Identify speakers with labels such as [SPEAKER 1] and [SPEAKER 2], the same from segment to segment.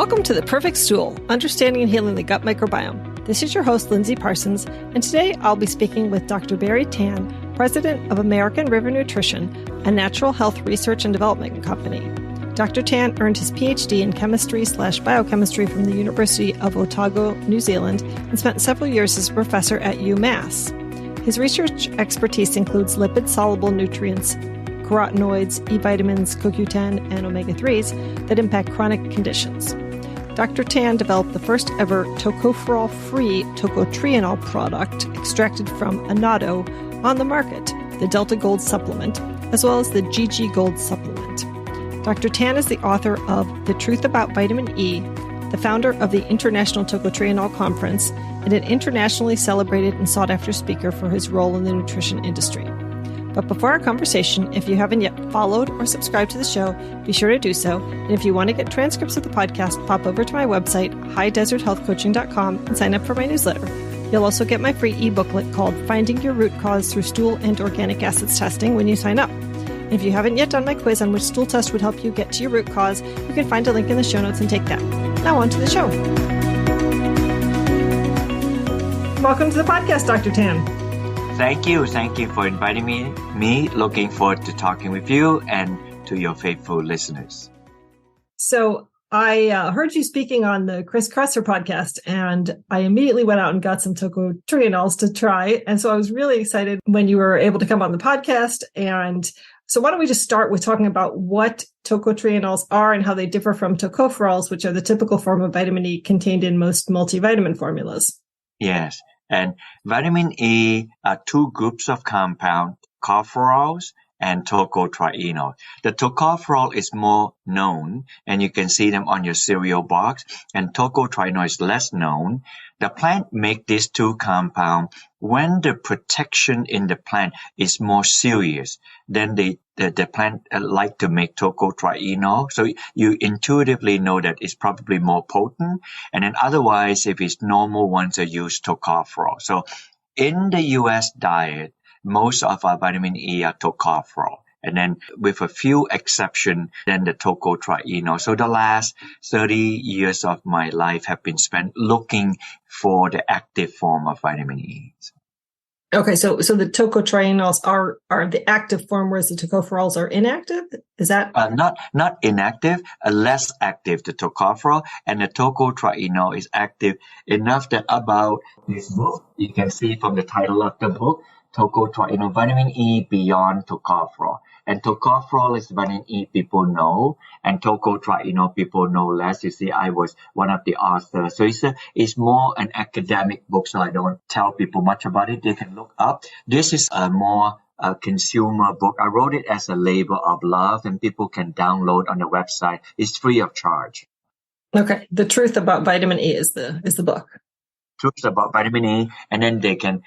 [SPEAKER 1] Welcome to The Perfect Stool, Understanding and Healing the Gut Microbiome. This is your host, Lindsay Parsons, and today I'll be speaking with Dr. Barrie Tan, President of American River Nutrition, a natural health research and development company. Dr. Tan earned his PhD in chemistry/biochemistry from the University of Otago, New Zealand, and spent several years as a professor at UMass. His research expertise includes lipid-soluble nutrients, carotenoids, E vitamins, CoQ10, and omega-3s that impact chronic conditions. Dr. Tan developed the first ever tocopherol-free Tocotrienol product extracted from annatto on the market, the Delta Gold supplement, as well as the GG Gold supplement. Dr. Tan is the author of The Truth About Vitamin E, the founder of the International Tocotrienol Conference, and an internationally celebrated and sought-after speaker for his role in the nutrition industry. But before our conversation, if you haven't yet followed or subscribed to the show, be sure to do so. And if you want to get transcripts of the podcast, pop over to my website, highdeserthealthcoaching.com, and sign up for my newsletter. You'll also get my free e-booklet called Finding Your Root Cause Through Stool and Organic Acids Testing when you sign up. And if you haven't yet done my quiz on which stool test would help you get to your root cause, you can find a link in the show notes and take that. Now on to the show. Welcome to the podcast, Dr. Tan.
[SPEAKER 2] Thank you. Thank you for inviting me. Looking forward to talking with you and to your faithful listeners.
[SPEAKER 1] So I heard you speaking on the Chris Kresser podcast, and I immediately went out and got some Tocotrienols to try. And so I was really excited when you were able to come on the podcast. And so why don't we just start with talking about what Tocotrienols are and how they differ from tocopherols, which are the typical form of vitamin E contained in most multivitamin formulas.
[SPEAKER 2] Yes. And vitamin E are two groups of compound, tocopherols and tocotrienols. The tocopherol is more known, and you can see them on your cereal box, and tocotrienol is less known. The plant make these two compounds when the protection in the plant is more serious. Then the plant like to make tocotrienol. So you intuitively know that it's probably more potent. And then otherwise, if it's normal ones, they use tocopherol. So in the U.S. diet, most of our vitamin E are tocopherol. And then with a few exceptions, then the tocotrienol. So the last 30 years of my life have been spent looking for the active form of vitamin E.
[SPEAKER 1] Okay, so the tocotrienols are the active form, whereas the tocopherols are inactive? Is that?
[SPEAKER 2] Not inactive, less active, the tocopherol, and the tocotrienol is active enough that about this book, you can see from the title of the book, Tocotrienol, Vitamin E Beyond Tocopherol. And tocopherol is vitamin E people know, and tocotrienol people know less. You see, I was one of the authors. So it's more an academic book, so I don't tell people much about it. They can look up. This is a more consumer book. I wrote it as a labor of love, and people can download on the website. It's free of charge.
[SPEAKER 1] Okay. The Truth About Vitamin E is the book.
[SPEAKER 2] Truth About Vitamin E, and then they can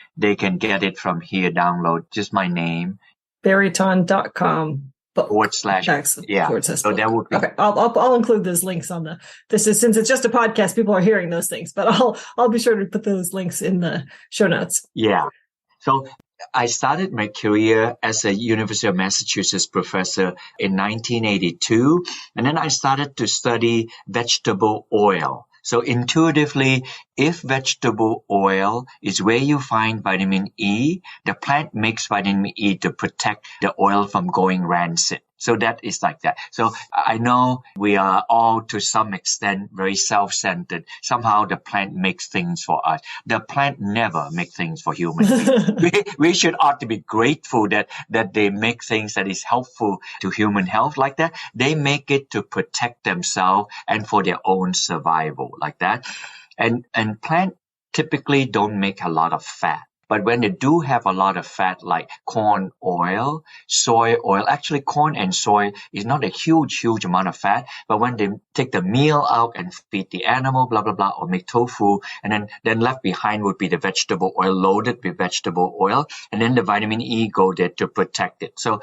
[SPEAKER 2] get it from here, download just my name.
[SPEAKER 1] BarrieTan.com
[SPEAKER 2] /. Yeah. So that would be.
[SPEAKER 1] Okay. I'll include those links on since it's just a podcast, people are hearing those things, but I'll be sure to put those links in the show notes.
[SPEAKER 2] Yeah. So I started my career as a University of Massachusetts professor in 1982, and then I started to study vegetable oil. So intuitively, if vegetable oil is where you find vitamin E, the plant makes vitamin E to protect the oil from going rancid. So that is like that. So I know we are all to some extent very self-centered. Somehow the plant makes things for us. The plant never makes things for human beings. we ought to be grateful that they make things that is helpful to human health like that. They make it to protect themselves and for their own survival like that. And plant typically don't make a lot of fat. But when they do have a lot of fat, like corn oil, soy oil, actually corn and soy is not a huge amount of fat. But when they take the meal out and feed the animal, blah, blah, blah, or make tofu, and then left behind would be the vegetable oil loaded with vegetable oil. And then the vitamin E go there to protect it. So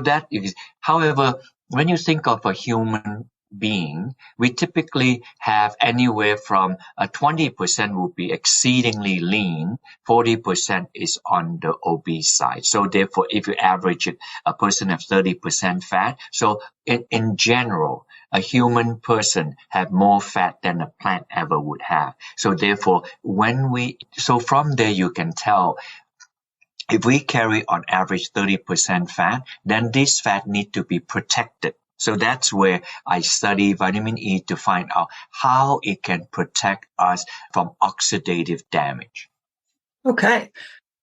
[SPEAKER 2] that is, however, when you think of a human being, we typically have anywhere from 20% would be exceedingly lean, 40% is on the obese side. So therefore, if you average it, a person has 30% fat. So in general, a human person have more fat than a plant ever would have. So therefore, from there you can tell if we carry on average 30% fat, then this fat need to be protected. So that's where I study vitamin E to find out how it can protect us from oxidative damage.
[SPEAKER 1] Okay.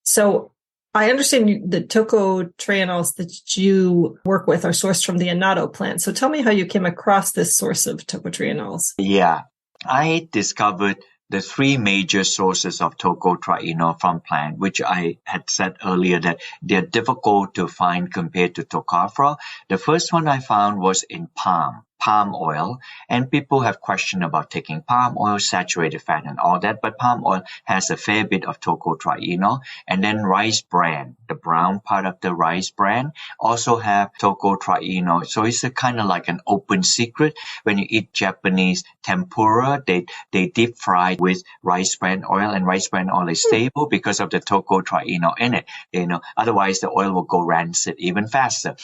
[SPEAKER 1] So I understand the tocotrienols that you work with are sourced from the annatto plant. So tell me how you came across this source of tocotrienols.
[SPEAKER 2] Yeah, I discovered the three major sources of tocotrienol from plant, which I had said earlier that they're difficult to find compared to tocopherol. The first one I found was in palm oil, and people have questioned about taking palm oil, saturated fat and all that, but palm oil has a fair bit of tocotrienol. And then rice bran, the brown part of the rice bran, also have tocotrienol. So it's a kind of like an open secret. When you eat Japanese tempura, they deep fry with rice bran oil, and rice bran oil is stable because of the tocotrienol in it. Otherwise the oil will go rancid even faster.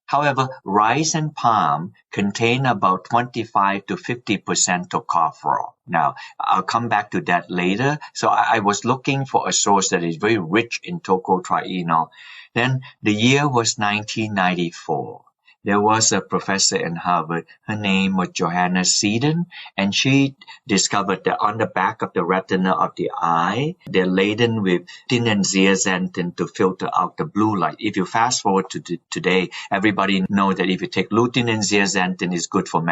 [SPEAKER 2] However, rice and palm contain about 25 to 50% tocopherol. Now, I'll come back to that later. So I was looking for a source that is very rich in tocotrienol. Then the year was 1994. There was a professor in Harvard. Her name was Johanna Seddon, and she discovered that on the back of the retina of the eye, they're laden with lutein and zeaxanthin to filter out the blue light. If you fast forward to today, everybody knows that if you take lutein and zeaxanthin, it's good for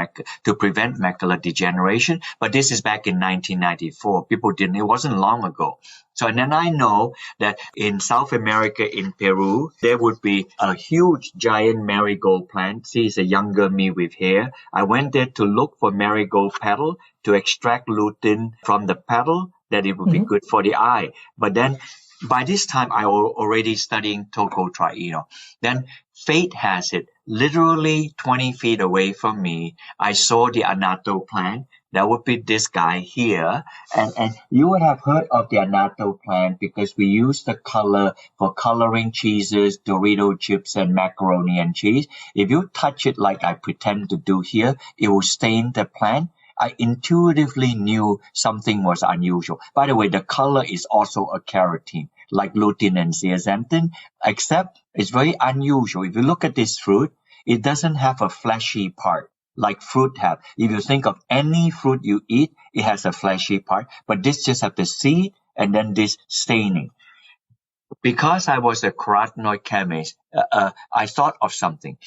[SPEAKER 2] to prevent macular degeneration. But this is back in 1994. It wasn't long ago. So, and then I know that in South America, in Peru, there would be a huge giant marigold plant. See, it's a younger me with hair. I went there to look for marigold petal to extract lutein from the petal, that it would be good for the eye. But then by this time, I was already studying tocotrienol. Then fate has it, literally 20 feet away from me, I saw the annatto plant. That would be this guy here. And you would have heard of the annatto plant because we use the color for coloring cheeses, Dorito chips, and macaroni and cheese. If you touch it like I pretend to do here, it will stain the plant. I intuitively knew something was unusual. By the way, the color is also a keratin, like lutein and zeaxanthin, except it's very unusual. If you look at this fruit, it doesn't have a fleshy part like fruit have. If you think of any fruit you eat, it has a fleshy part, but this just have the seed and then this staining. Because I was a carotenoid chemist, I thought of something.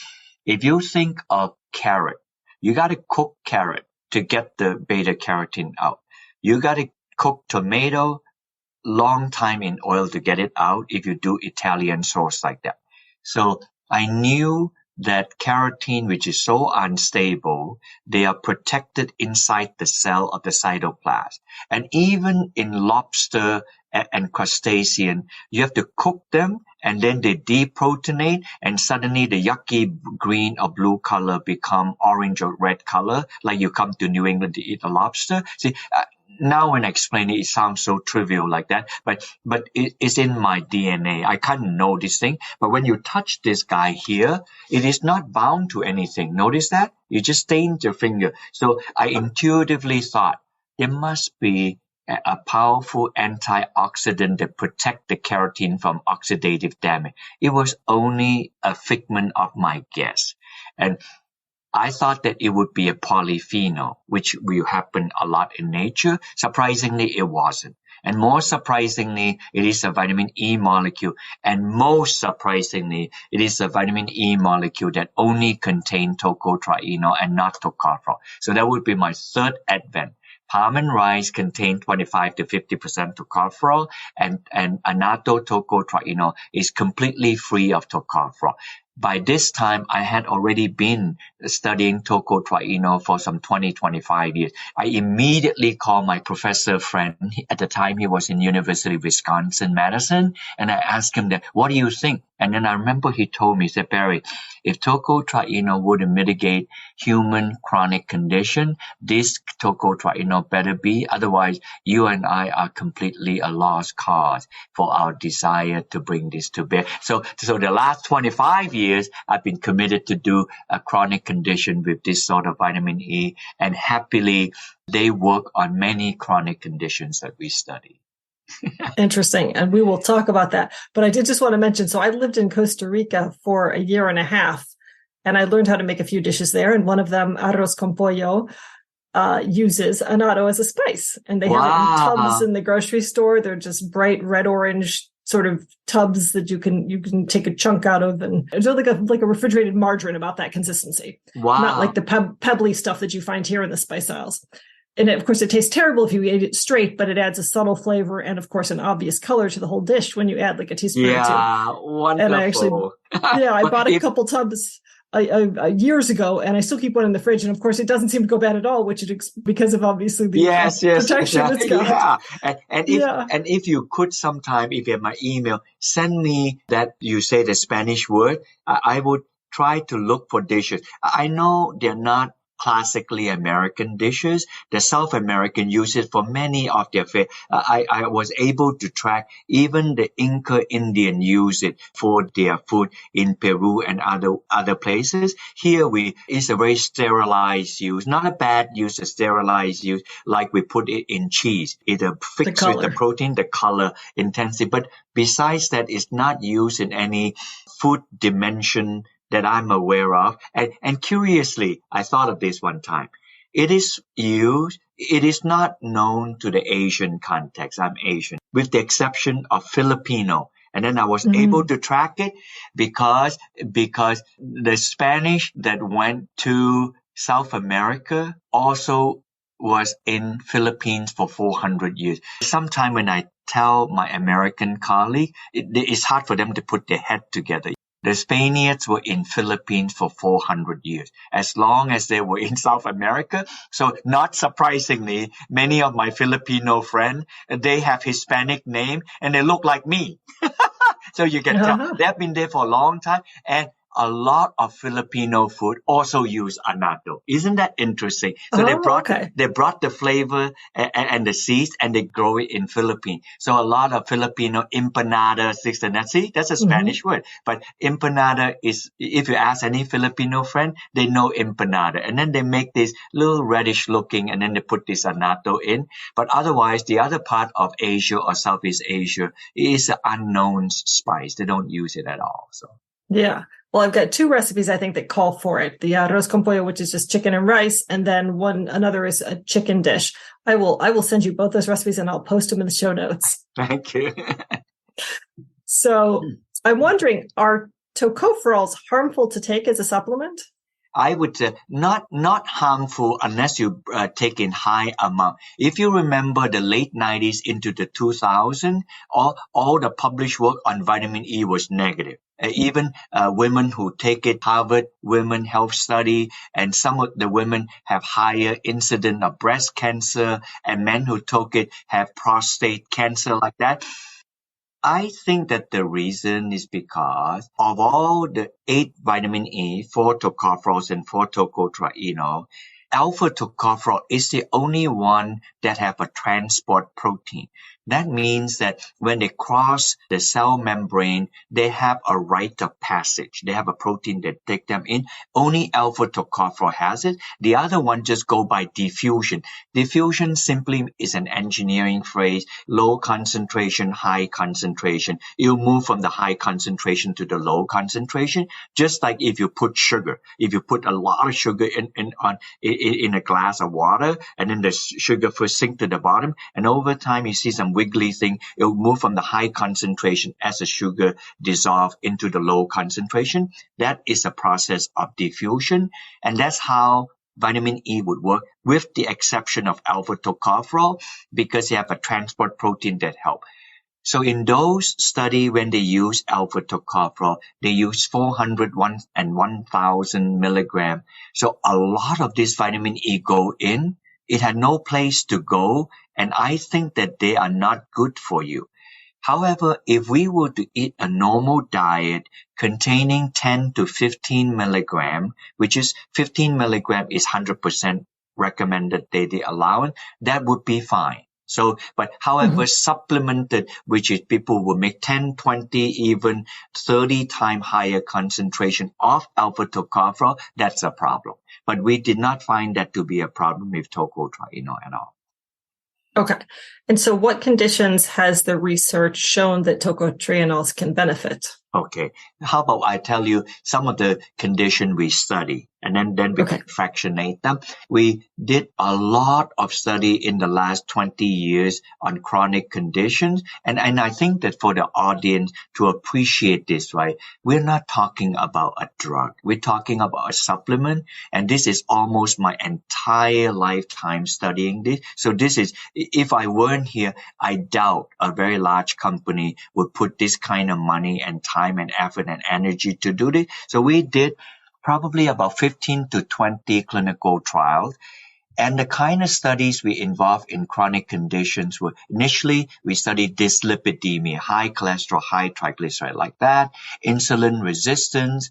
[SPEAKER 2] If you think of carrot, you got to cook carrot to get the beta carotene out. You got to cook tomato long time in oil to get it out if you do Italian sauce like that. So I knew that carotene, which is so unstable, they are protected inside the cell of the cytoplasm. And even in lobster and crustacean, you have to cook them and then they deproteinate and suddenly the yucky green or blue color become orange or red color, like you come to New England to eat a lobster. See, now when I explain it, it sounds so trivial like that, but it's in my DNA. I can't know this thing, but when you touch this guy here, it is not bound to anything. Notice that? You just stained your finger. So I intuitively thought there must be a powerful antioxidant that protect the keratin from oxidative damage. It was only a figment of my guess. And I thought that it would be a polyphenol, which will happen a lot in nature. Surprisingly, it wasn't. And more surprisingly, it is a vitamin E molecule. And most surprisingly, it is a vitamin E molecule that only contains tocotrienol and not tocopherol. So that would be my third advent. Palm and rice contain 25 to 50% tocopherol, and annatto tocotrienol is completely free of tocopherol. By this time, I had already been studying tocotrienol for some 25 years. I immediately called my professor friend. At the time, he was in University of Wisconsin-Madison, and I asked him that, what do you think? And then I remember he told me, he said, Barrie, if tocotrienol would mitigate human chronic condition, this tocotrienol better be. Otherwise, you and I are completely a lost cause for our desire to bring this to bear. So the last 25 years, years, I've been committed to do a chronic condition with this sort of vitamin E, and happily they work on many chronic conditions that we study.
[SPEAKER 1] Interesting. And we will talk about that. But I did just want to mention, so I lived in Costa Rica for a year and a half, and I learned how to make a few dishes there. And one of them, arroz con pollo, uses annatto as a spice. And they have it in tubs in the grocery store. They're just bright red-orange sort of tubs that you can take a chunk out of. And it's like a refrigerated margarine about that consistency.
[SPEAKER 2] Wow.
[SPEAKER 1] Not like the pebbly stuff that you find here in the spice aisles. And of course, it tastes terrible if you eat it straight, but it adds a subtle flavor and, of course, an obvious color to the whole dish when you add like a teaspoon or two.
[SPEAKER 2] Yeah, wonderful.
[SPEAKER 1] And I actually, I bought a couple tubs years ago, and I still keep one in the fridge. And of course, it doesn't seem to go bad at all, because of obviously the protection it's got.
[SPEAKER 2] Yeah, and if you could sometime, if you have my email, send me that you say the Spanish word. I would try to look for dishes. I know they're not classically American dishes. The South American use it for many of their food. I was able to track even the Inca Indian use it for their food in Peru and other places. Here it's a very sterilized use, not a bad use, a sterilized use, like we put it in cheese. It fixed with the protein, the color intensity. But besides that, it's not used in any food dimension that I'm aware of. And curiously, I thought of this one time. It is not known to the Asian context. I'm Asian, with the exception of Filipino. And then I was able to track it because the Spanish that went to South America also was in Philippines for 400 years. Sometime when I tell my American colleague, it's hard for them to put their head together. The Spaniards were in Philippines for 400 years, as long as they were in South America. So not surprisingly, many of my Filipino friends, they have Hispanic name and they look like me. So you can tell they have been there for a long time. And a lot of Filipino food also use annatto. Isn't that interesting? So they brought the flavor and the seeds, and they grow it in Philippines. So a lot of Filipino empanada, see, that's a Spanish word. But empanada is, if you ask any Filipino friend, they know empanada. And then they make this little reddish looking, and then they put this annatto in. But otherwise, the other part of Asia or Southeast Asia is an unknown spice. They don't use it at all. So
[SPEAKER 1] yeah. Well, I've got two recipes, I think, that call for it. The arroz con pollo, which is just chicken and rice, and then another is a chicken dish. I will send you both those recipes, and I'll post them in the show notes.
[SPEAKER 2] Thank you.
[SPEAKER 1] So I'm wondering, are tocopherols harmful to take as a supplement?
[SPEAKER 2] I would say not harmful unless you take in high amount. If you remember the late 90s into the 2000s, all the published work on vitamin E was negative. Even women who take it, Harvard Women Health Study, and some of the women have higher incidence of breast cancer, and men who took it have prostate cancer like that. I think that the reason is because of all the 8 vitamin E, 4 tocopherols and 4 tocotrienols, alpha tocopherol is the only one that have a transport protein. That means that when they cross the cell membrane, they have a rite of passage. They have a protein that take them in. Only alpha tocopherol has it. The other one just go by diffusion. Diffusion simply is an engineering phrase, low concentration, high concentration. You'll move from the high concentration to the low concentration, just like if you put sugar. If you put a lot of sugar in a glass of water, and then the sugar first sink to the bottom, and over time you see some wiggly thing, it will move from the high concentration as the sugar dissolve into the low concentration. That is a process of diffusion, and that's how vitamin E would work, with the exception of alpha tocopherol, because they have a transport protein that help. So in those studies, when they use alpha tocopherol, they use 400 and 1,000 milligram. So a lot of this vitamin E go in. It had no place to go, and I think that they are not good for you. However, if we were to eat a normal diet containing 10 to 15 milligram, which is 15 milligram is 100% recommended daily allowance, that would be fine. So, but however, supplemented, which is people will make 10, 20, even 30 times higher concentration of alpha tocopherol, that's a problem. But we did not find that to be a problem with tocotrienol at all.
[SPEAKER 1] Okay. And so what conditions has the research shown that tocotrienols can benefit?
[SPEAKER 2] Okay. How about I tell you some of the conditions we study, and then we can fractionate them. We did a lot of study in the last 20 years on chronic conditions. And I think that for the audience to appreciate this, right, we're not talking about a drug. We're talking about a supplement. And this is almost my entire lifetime studying this. So this is, if I weren't here, I doubt a very large company would put this kind of money and time and effort and energy to do this. So we did probably about 15 to 20 clinical trials. And the kind of studies we involved in chronic conditions were initially we studied dyslipidemia, high cholesterol, high triglyceride like that, insulin resistance,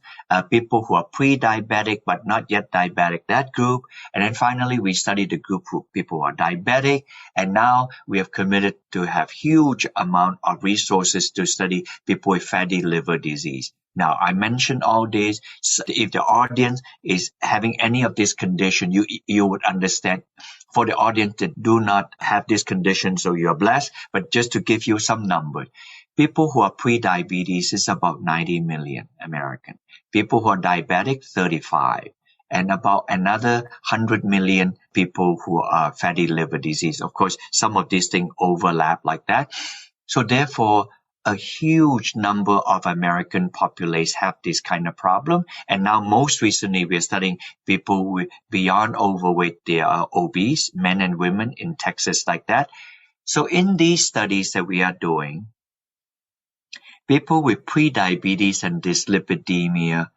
[SPEAKER 2] people who are pre-diabetic but not yet diabetic, that group. And then finally we studied the group of people who are diabetic. And now we have committed to have huge amount of resources to study people with fatty liver disease. Now, I mentioned all this. So if the audience is having any of this condition, you would understand. For the audience that do not have this condition, so you're blessed. But just to give you some numbers, people who are pre-diabetes is about 90 million American. People who are diabetic, 35. And about another 100 million people who are fatty liver disease. Of course, some of these things overlap like that. So therefore, a huge number of American populace have this kind of problem. And now most recently, we are studying people with beyond overweight. They are obese, men and women in Texas like that. So in these studies that we are doing, people with pre-diabetes and dyslipidemia,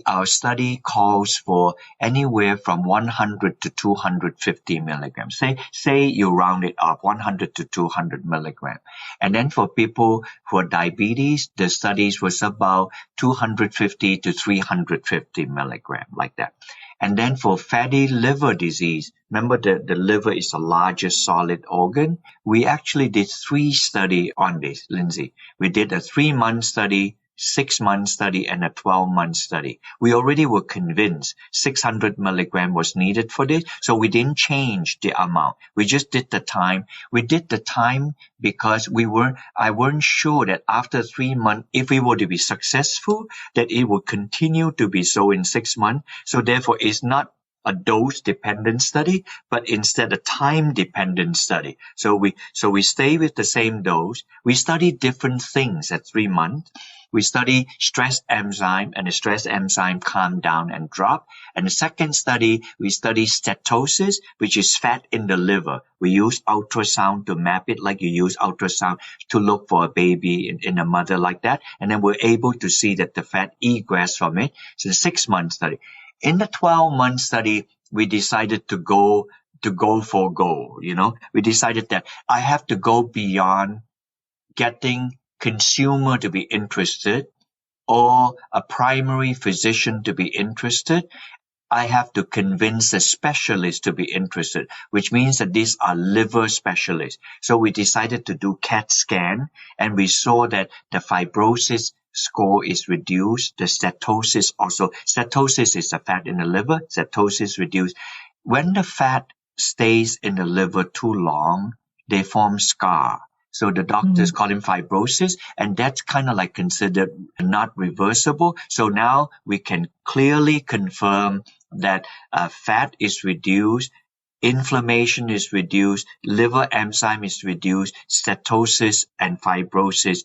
[SPEAKER 2] our study calls for anywhere from 100 to 250 milligrams. Say you round it up, 100 to 200 milligrams. And then for people who are diabetes, the studies was about 250 to 350 milligrams, like that. And then for fatty liver disease, remember the liver is the largest solid organ. We actually did 3 studies on this, Lindsay. We did a 3-month study, 6-month study, and a 12-month study. We already were convinced 600 milligrams was needed for this, so we didn't change the amount. We just did the time. We did the time because I weren't sure that after 3 months, if we were to be successful, that it would continue to be so in 6 months. So therefore, it's not a dose-dependent study, but instead a time-dependent study. So we stay with the same dose. We study different things at 3 months. We study stress enzyme, and the stress enzyme calm down and drop. And the second study, we study steatosis, which is fat in the liver. We use ultrasound to map it like you use ultrasound to look for a baby in a mother like that. And then we're able to see that the fat egress from it. So the 6-month study. In the 12-month study, we decided to go for gold. We decided that I have to go beyond getting consumer to be interested or a primary physician to be interested. I have to convince a specialist to be interested, which means that these are liver specialists. So we decided to do CAT scan, and we saw that the fibrosis score is reduced. The steatosis also. Steatosis is the fat in the liver. Steatosis reduced. When the fat stays in the liver too long, they form scar. So the doctors call it fibrosis, and that's kind of like considered not reversible. So now we can clearly confirm that fat is reduced, inflammation is reduced, liver enzyme is reduced, steatosis and fibrosis.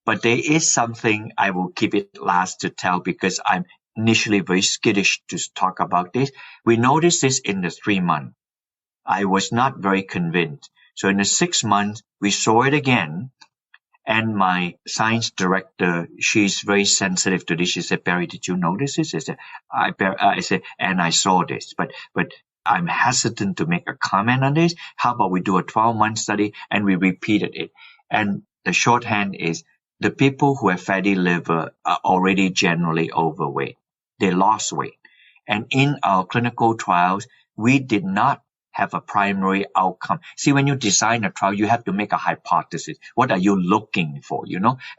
[SPEAKER 2] But there is something I will keep it last to tell because I'm initially very skittish to talk about this. We noticed this in the 3 months. I was not very convinced. So in the 6 months, we saw it again. And my science director, she's very sensitive to this. She said, Barrie, did you notice this? I said, and I saw this. But I'm hesitant to make a comment on this. How about we do a 12-month study and we repeated it? And the shorthand is the people who have fatty liver are already generally overweight. They lost weight. And in our clinical trials, we did not have a primary outcome. See, when you design a trial, you have to make a hypothesis. What are you looking for,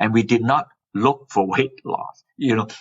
[SPEAKER 2] And we did not look for weight loss,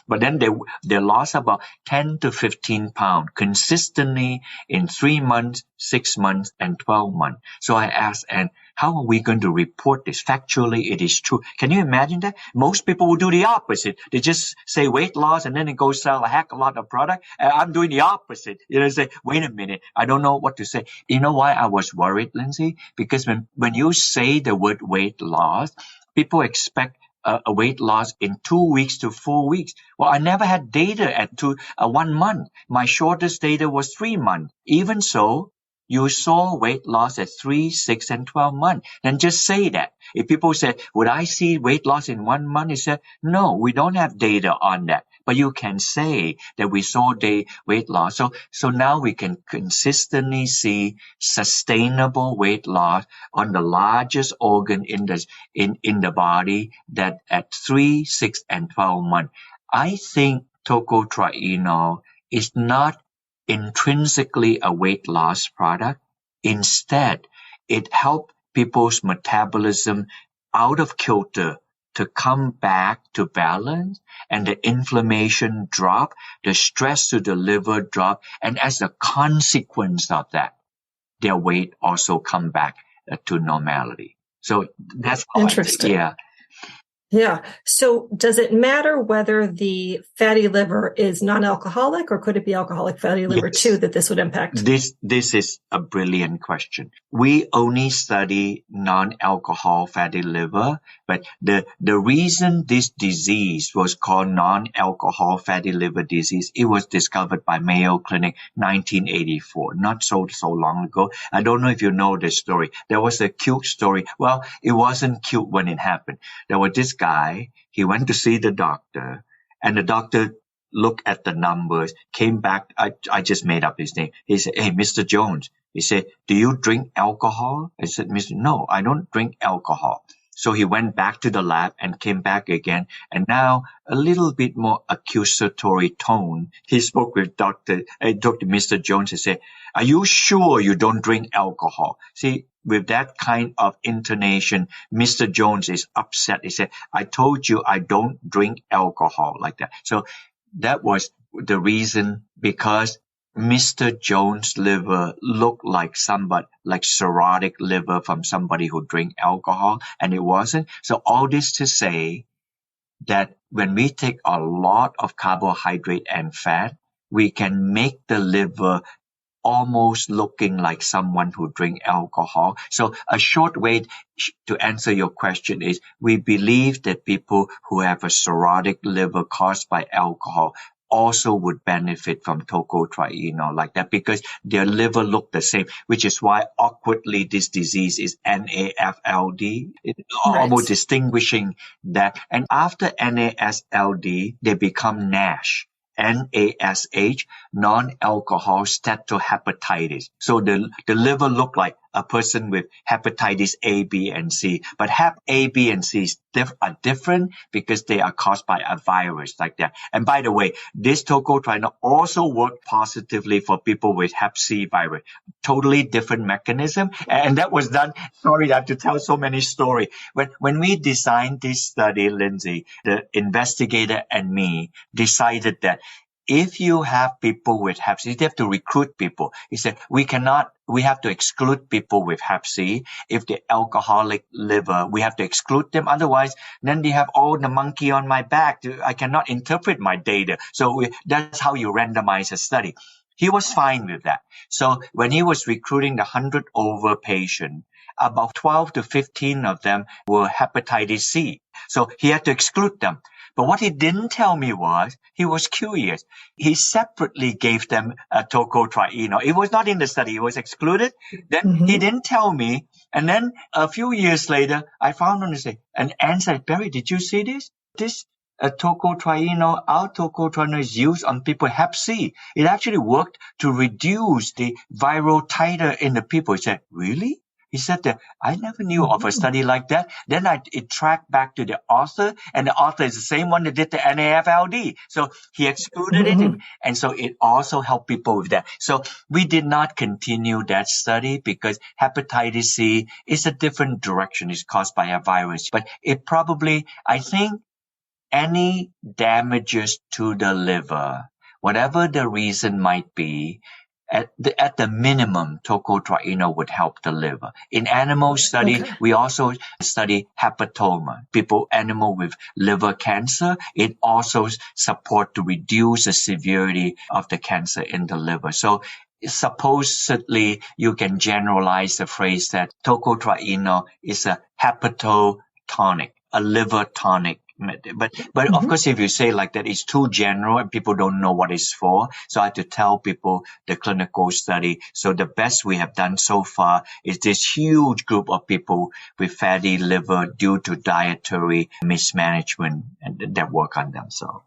[SPEAKER 2] but then they lost about 10 to 15 pounds consistently in 3 months, 6 months, and 12 months. So I asked, and how are we going to report this? Factually, it is true. Can you imagine that? Most people will do the opposite. They just say weight loss and then they go sell a heck of a lot of product. And I'm doing the opposite. Say, wait a minute, I don't know what to say. You know why I was worried, Lindsay? Because when you say the word weight loss, people expect a weight loss in 2 weeks to 4 weeks. Well, I never had data at 1 month. My shortest data was 3 months. Even so, you saw weight loss at 3, 6, and 12 months. Then just say that. If people say, would I see weight loss in 1 month? You said, no, we don't have data on that. But you can say that we saw the weight loss. So now we can consistently see sustainable weight loss on the largest organ in the body that at 3, 6, and 12 months. I think tocotrienol is not intrinsically a weight loss product. Instead, it helps people's metabolism out of kilter to come back to balance, and the inflammation drop, the stress to the liver drop, and as a consequence of that, their weight also come back to normality. So that's how
[SPEAKER 1] interesting. Yeah. So does it matter whether the fatty liver is non-alcoholic, or could it be alcoholic fatty liver too that this would impact?
[SPEAKER 2] This is a brilliant question. We only study non-alcohol fatty liver, but the reason this disease was called non-alcohol fatty liver disease, it was discovered by Mayo Clinic 1984, not so long ago. I don't know if you know this story. There was a cute story. Well, it wasn't cute when it happened. There was this guy, he went to see the doctor, and the doctor looked at the numbers, came back. I just made up his name. He said, hey, Mr. Jones. He said, do you drink alcohol? I said, no, I don't drink alcohol. So he went back to the lab and came back again. And now a little bit more accusatory tone. He spoke with Mr. Jones and said, are you sure you don't drink alcohol? See, with that kind of intonation, Mr. Jones is upset. He said, I told you I don't drink alcohol, like that. So that was the reason, because Mr. Jones' liver looked like cirrhotic liver from somebody who drink alcohol, and it wasn't. So all this to say that when we take a lot of carbohydrate and fat, we can make the liver almost looking like someone who drink alcohol. So a short way to answer your question is, we believe that people who have a cirrhotic liver caused by alcohol also would benefit from tocotrienol like that, because their liver look the same, which is why awkwardly this disease is NAFLD. It's almost distinguishing that. And after NASLD, they become NASH. NASH, non-alcohol steatohepatitis. So the liver look like a person with hepatitis A, B, and C. But Hep A, B, and C are different because they are caused by a virus like that. And by the way, this tocotrienol also worked positively for people with Hep C virus. Totally different mechanism. And that was done. Sorry, I have to tell so many stories. When we designed this study, Lindsay, the investigator and me decided that if you have people with Hep C, you have to recruit people. He said, we have to exclude people with Hep C. If the alcoholic liver, we have to exclude them. Otherwise, then they have all the monkey on my back. I cannot interpret my data. So that's how you randomize a study. He was fine with that. So when he was recruiting the 100 over patient, about 12 to 15 of them were hepatitis C. So he had to exclude them. But what he didn't tell me was, he was curious. He separately gave them a tocotrienol. It was not in the study. It was excluded. Then he didn't tell me. And then a few years later, I found on an answer. Barrie, did you see this? This tocotrienol, our tocotrienol is used on people with Hep C. It actually worked to reduce the viral titer in the people. He said, really? He said that I never knew of a study like that. Then it tracked back to the author, and the author is the same one that did the NAFLD. So he excluded it, and so it also helped people with that. So we did not continue that study because hepatitis C is a different direction. It's caused by a virus. But it probably, I think, any damages to the liver, whatever the reason might be, at the minimum, tocotrienol would help the liver. In animal study, we also study hepatoma. Animal with liver cancer, it also support to reduce the severity of the cancer in the liver. So supposedly, you can generalize the phrase that tocotrienol is a hepatotonic, a liver tonic. But of course, if you say like that, it's too general and people don't know what it's for. So I have to tell people the clinical study. So the best we have done so far is this huge group of people with fatty liver due to dietary mismanagement and that work on themselves.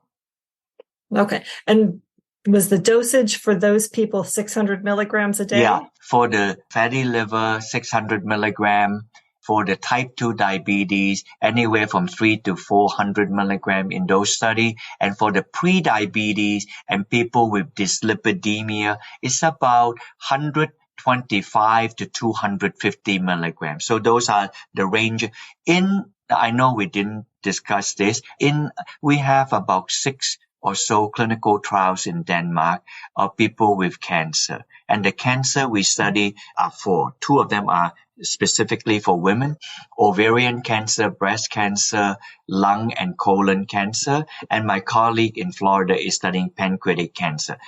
[SPEAKER 1] Okay. And was the dosage for those people 600 milligrams a day?
[SPEAKER 2] Yeah. For the fatty liver, 600 milligram. For the type 2 diabetes, anywhere from 300 to 400 milligram in those studies. And for the pre-diabetes and people with dyslipidemia, it's about 125 to 250 milligrams. So those are the range. I know we didn't discuss this. We have about 6 or so clinical trials in Denmark of people with cancer. And the cancer we study are 4. 2 of them are specifically for women: ovarian cancer, breast cancer, lung and colon cancer. And my colleague in Florida is studying pancreatic cancer.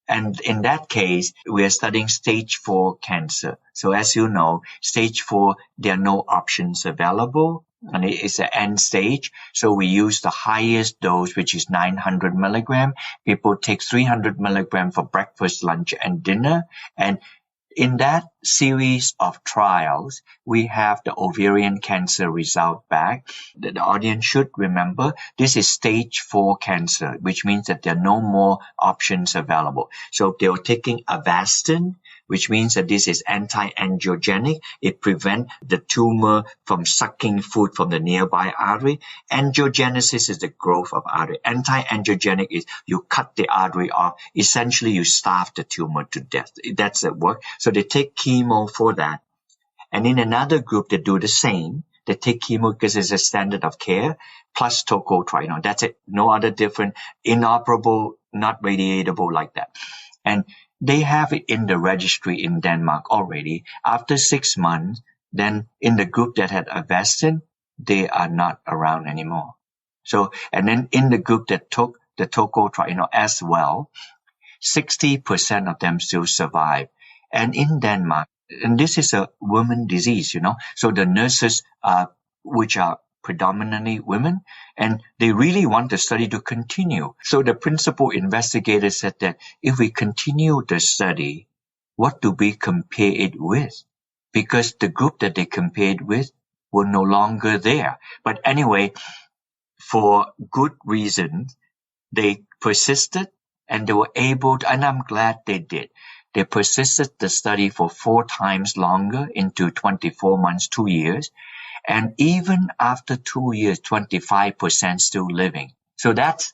[SPEAKER 2] And in that case, we are studying stage 4 cancer. So as you know, stage 4, there are no options available. And it is an end stage. So we use the highest dose, which is 900 milligram. People take 300 milligram for breakfast, lunch, and dinner. And in that series of trials, we have the ovarian cancer result back. The audience should remember this is stage 4 cancer, which means that there are no more options available. So they were taking Avastin, which means that this is anti-angiogenic. It prevents the tumor from sucking food from the nearby artery. Angiogenesis is the growth of artery. Anti-angiogenic is you cut the artery off. Essentially, you starve the tumor to death. That's the work. So they take chemo for that. And in another group, they do the same. They take chemo because it's a standard of care, plus tocotrienol. That's it. No other different, inoperable, not radiatable like that. And they have it in the registry in Denmark already. After 6 months, then in the group that had Avastin, they are not around anymore. So, and then in the group that took the tocotrienol as well, 60% of them still survive. And in Denmark, and this is a woman disease, so the nurses which are predominantly women, and they really want the study to continue. So the principal investigator said that if we continue the study, what do we compare it with? Because the group that they compared with were no longer there. But anyway, for good reason, they persisted and they were able to, and I'm glad they did. They persisted the study for 4 times longer into 24 months, 2 years. And even after 2 years, 25% still living. So that's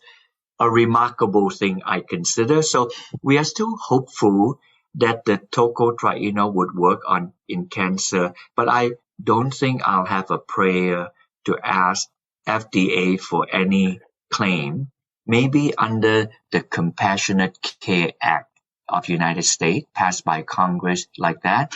[SPEAKER 2] a remarkable thing I consider. So we are still hopeful that the tocotrienol would work in cancer. But I don't think I'll have a prayer to ask FDA for any claim. Maybe under the Compassionate Care Act of United States, passed by Congress like that.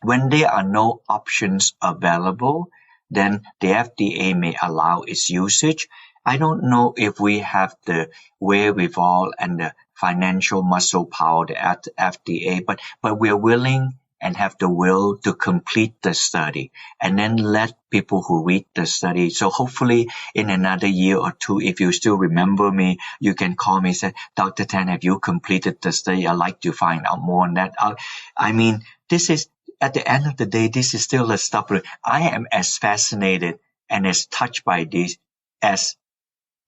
[SPEAKER 2] When there are no options available, then the FDA may allow its usage. I don't know if we have the wherewithal and the financial muscle power at the FDA, but we're willing and have the will to complete the study and then let people who read the study. So hopefully in another year or 2, if you still remember me, you can call me and say, Dr. Tan, have you completed the study? I'd like to find out more on that. I mean, this is, at the end of the day, this is still a stuff. I am as fascinated and as touched by this as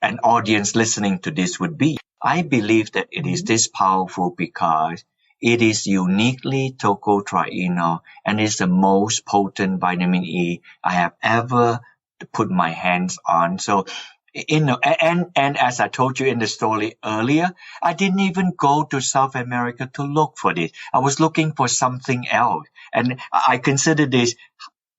[SPEAKER 2] an audience listening to this would be. I believe that it is this powerful because It is uniquely tocotrienol, and it's the most potent vitamin E I have ever put my hands on. So, and as I told you in the story earlier, I didn't even go to South America to look for this. I was looking for something else. And I consider this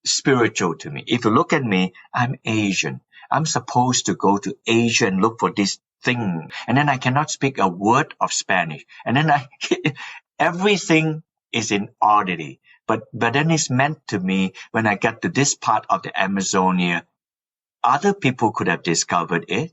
[SPEAKER 2] spiritual to me. If you look at me, I'm Asian. I'm supposed to go to Asia and look for this thing. And then I cannot speak a word of Spanish. And then everything is in oddity. But then it's meant to me when I get to this part of the Amazonia. Other people could have discovered it,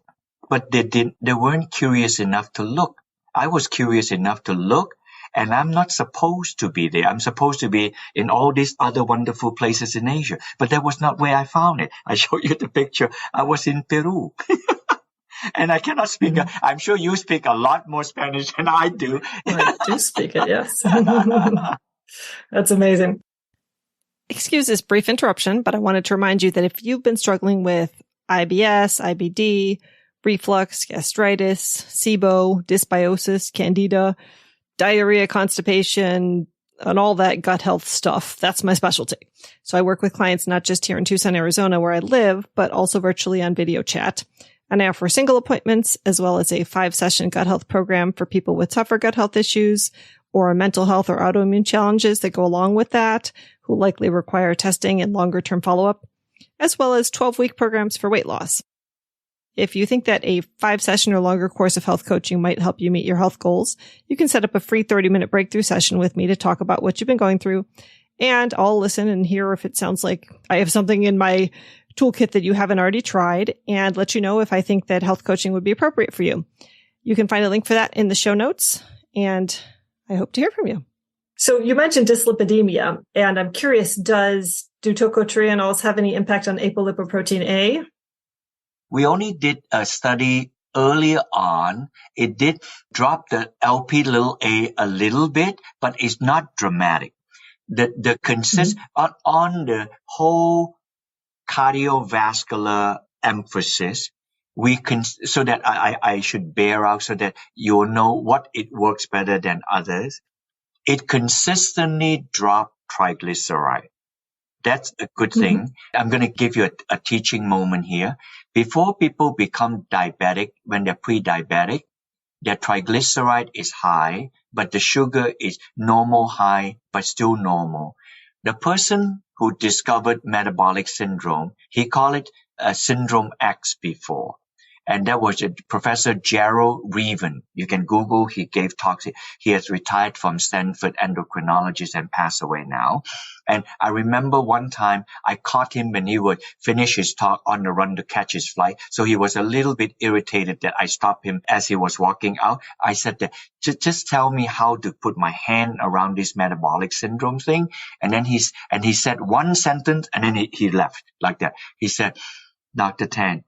[SPEAKER 2] but they weren't curious enough to look. I was curious enough to look, and I'm not supposed to be there. I'm supposed to be in all these other wonderful places in Asia, but that was not where I found it. I showed you the picture. I was in Peru. And I cannot speak. I'm sure you speak a lot more Spanish than I do.
[SPEAKER 1] I do speak it, yes. That's amazing. Excuse this brief interruption, but I wanted to remind you that if you've been struggling with IBS, IBD, reflux, gastritis, SIBO, dysbiosis, candida, diarrhea, constipation, and all that gut health stuff, that's my specialty. So I work with clients not just here in Tucson, Arizona, where I live, but also virtually on video chat. And I offer single appointments as well as a 5-session gut health program for people with tougher gut health issues or mental health or autoimmune challenges that go along with that, who likely require testing and longer-term follow-up, as well as 12-week programs for weight loss. If you think that a 5-session or longer course of health coaching might help you meet your health goals, you can set up a free 30-minute breakthrough session with me to talk about what you've been going through, and I'll listen and hear if it sounds like I have something in my toolkit that you haven't already tried, and let you know if I think that health coaching would be appropriate for you. You can find a link for that in the show notes, and I hope to hear from you. So you mentioned dyslipidemia, and I'm curious, do tocotrienols have any impact on apolipoprotein A?
[SPEAKER 2] We only did a study earlier on. It did drop the Lp(a) a little bit, but it's not dramatic. The consist on the whole cardiovascular emphasis, so that I should bear out so that you'll know what it works better than others. It consistently dropped triglyceride. That's a good thing. I'm going to give you a teaching moment here. Before people become diabetic, when they're pre-diabetic, their triglyceride is high, but the sugar is normal high, but still normal. The person who discovered metabolic syndrome, he called it syndrome X before. And that was Professor Gerald Reaven. You can Google, he gave talks. He has retired from Stanford, endocrinologist, and passed away now. And I remember one time I caught him when he would finish his talk on the run to catch his flight. So he was a little bit irritated that I stopped him as he was walking out. I said that, just tell me how to put my hand around this metabolic syndrome thing. And then he said one sentence, and then he left like that. He said, Dr. Tan,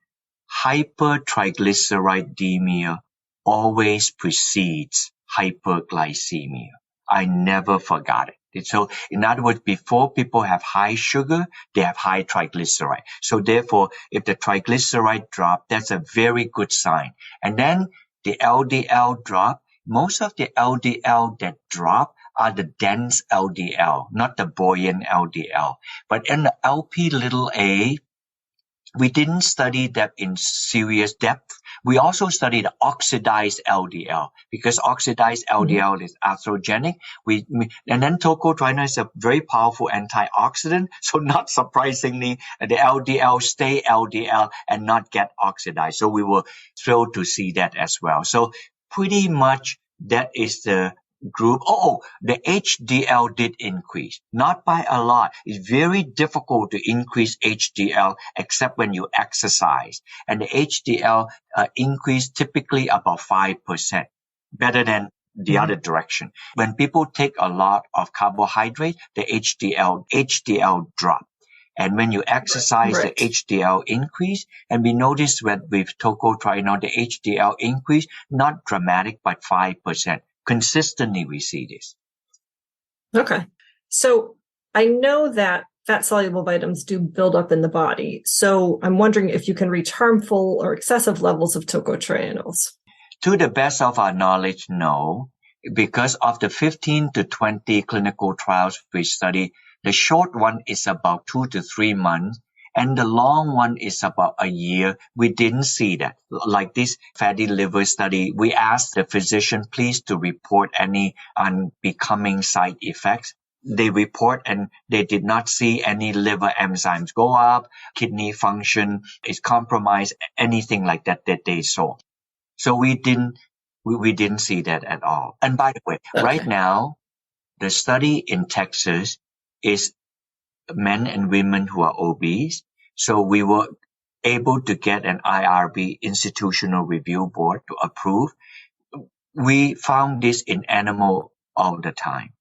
[SPEAKER 2] hypertriglyceridemia always precedes hyperglycemia. I never forgot it. So, in other words, before people have high sugar, they have high triglyceride. So, therefore, if the triglyceride drop, that's a very good sign. And then the LDL drop. Most of the LDL that drop are the dense LDL, not the buoyant LDL. But in the Lp(a), we didn't study that in serious depth. We also studied oxidized LDL because oxidized LDL is atherogenic. And then tocotrienol is a very powerful antioxidant. So not surprisingly, the LDL stay LDL and not get oxidized. So we were thrilled to see that as well. So pretty much that is the group. The HDL did increase, not by a lot. It's very difficult to increase HDL except when you exercise. And the HDL increased typically about 5%, better than the other direction. When people take a lot of carbohydrate, the HDL drop. And when you exercise, the HDL increase. And we noticed with tocotrienol, the HDL increase, not dramatic, but 5%. Consistently, we see this.
[SPEAKER 1] Okay. So I know that fat-soluble vitamins do build up in the body. So I'm wondering if you can reach harmful or excessive levels of tocotrienols.
[SPEAKER 2] To the best of our knowledge, no. because of the 15 to 20 clinical trials we study, the short one is about 2 to 3 months, and the long one is about a year. We didn't see that. Like this fatty liver study, we asked the physician, please to report any unbecoming side effects. They report and they did not see any liver enzymes go up, kidney function is compromised, anything like that they saw. So we didn't see that at all. And by the way, right now, the study in Texas is men and women who are obese. So we were able to get an IRB, Institutional Review Board, to approve. We found this in animal all the time.